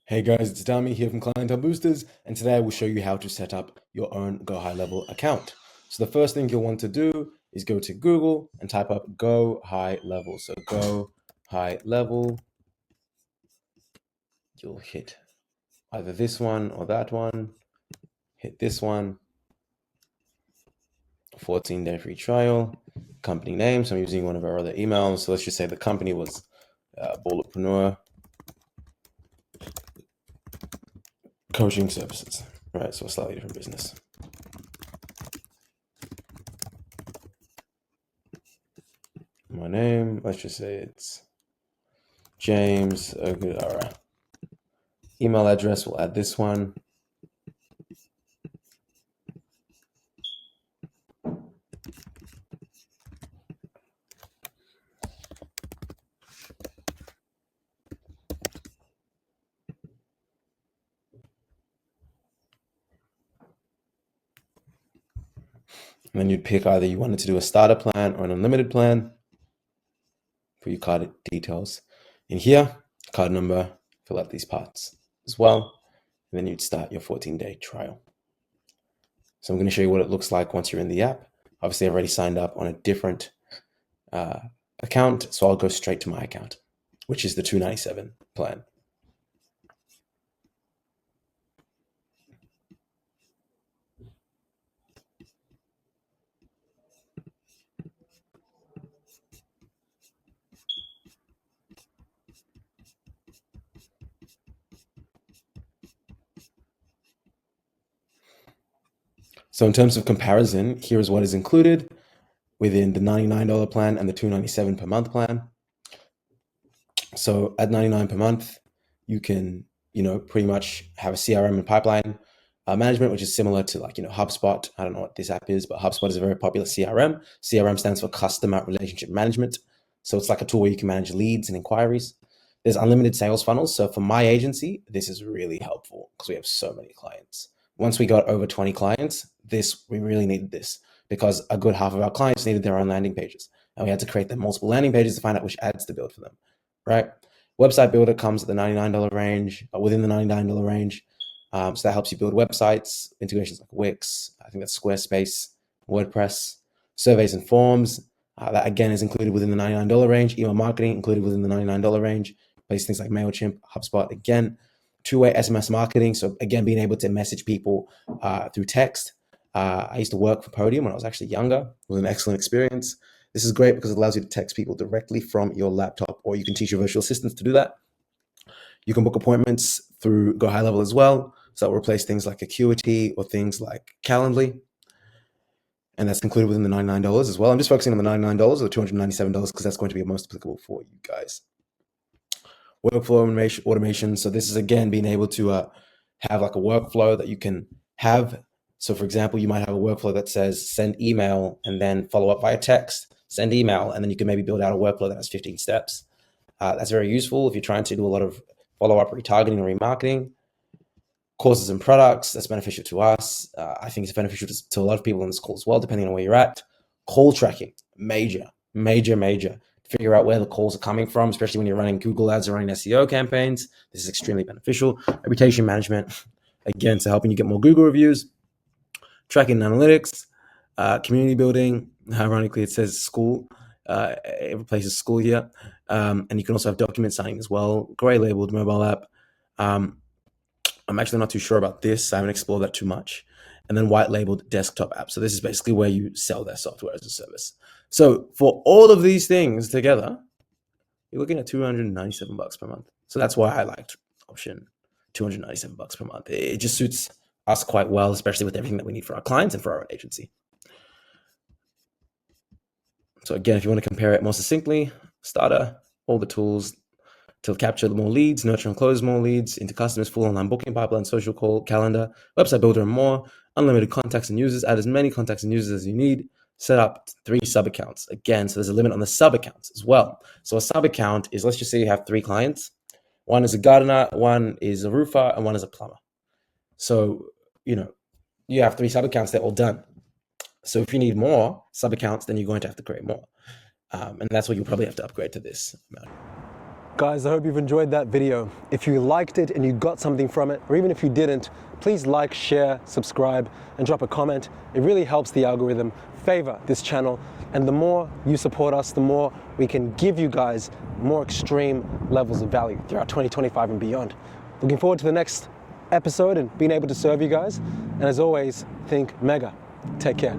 Hey guys, it's Dami here from Clientele Boosters, and today I will show you how to set up your own Go High Level account. So the first thing you'll want to do is go to Google and type up Go High Level. So Go High Level, you'll hit either this one or that one, hit this one, 14-day free trial, company name. So I'm using one of our other emails. So let's just say the company was Bulletpreneur Coaching Services, right? So a slightly different business. My name, let's just say it's James Ogudara. Email address, we'll add this one. And then you'd pick either you wanted to do a starter plan or an unlimited plan. Put your card details in here, card number, fill out these parts as well. And then you'd start your 14-day trial. So I'm going to show you what it looks like once you're in the app. Obviously, I've already signed up on a different account, so I'll go straight to my account, which is the $297 plan. So in terms of comparison, here is what is included within the $99 plan and the $297 per month plan. So at $99 per month, you can, pretty much have a CRM and pipeline management, which is similar to HubSpot. I don't know what this app is, but HubSpot is a very popular CRM. CRM stands for Customer Relationship Management. So it's like a tool where you can manage leads and inquiries. There's unlimited sales funnels. So for my agency, this is really helpful because we have so many clients. Once we got over 20 clients, we really needed this because a good half of our clients needed their own landing pages. And we had to create them multiple landing pages to find out which ads to build for them, right? Website Builder comes at the $99 range, within the $99 range. So that helps you build websites, integrations like Wix, I think that's Squarespace, WordPress, surveys and forms. That again is included within the $99 range. Email marketing included within the $99 range. Place things like MailChimp, HubSpot, again, two-way SMS marketing. So again, being able to message people through text. I used to work for Podium when I was actually younger. It was an excellent experience. This is great because it allows you to text people directly from your laptop, or you can teach your virtual assistants to do that. You can book appointments through Go High Level as well. So that will replace things like Acuity or things like Calendly. And that's included within the $99 as well. I'm just focusing on the $99 or the $297 because that's going to be most applicable for you guys. Workflow automation. So this is, again, being able to have like a workflow that you can have. So for example, you might have a workflow that says send email and then follow up via text, send email, and then you can maybe build out a workflow that has 15 steps. That's very useful if you're trying to do a lot of follow-up retargeting or remarketing. Courses and products, that's beneficial to us. I think it's beneficial to a lot of people on this call as well, depending on where you're at. Call tracking, major. Figure out where the calls are coming from, especially when you're running Google ads or running SEO campaigns. This is extremely beneficial. Reputation management, again, so helping you get more Google reviews. Tracking analytics, community building. Ironically, it says Skool. It replaces Skool here. And you can also have document signing as well. Gray labeled mobile app. I'm actually not too sure about this. I haven't explored that too much. And then white labeled desktop app. So this is basically where you sell their software as a service. So for all of these things together, you're looking at $297 per month. So that's why I liked option $297 per month. It just suits us quite well, especially with everything that we need for our clients and for our agency. So again, if you want to compare it more succinctly, starter, all the tools to capture more leads, nurture and close more leads, into customers, full online booking pipeline, social call, calendar, website builder, and more. Unlimited contacts and users. Add as many contacts and users as you need. Set up 3 sub accounts. Again, so there's a limit on the sub accounts as well. So a sub account is, let's just say you have 3 clients. One is a gardener, one is a roofer, and one is a plumber. So, you have 3 sub accounts, they're all done. So if you need more sub accounts, then you're going to have to create more. And that's what you'll probably have to upgrade to this amount. Guys, I hope you've enjoyed that video. If you liked it and you got something from it, or even if you didn't, please like, share, subscribe, and drop a comment. It really helps the algorithm favor this channel. And the more you support us, the more we can give you guys more extreme levels of value throughout 2025 and beyond. Looking forward to the next episode and being able to serve you guys. And as always, think mega. Take care.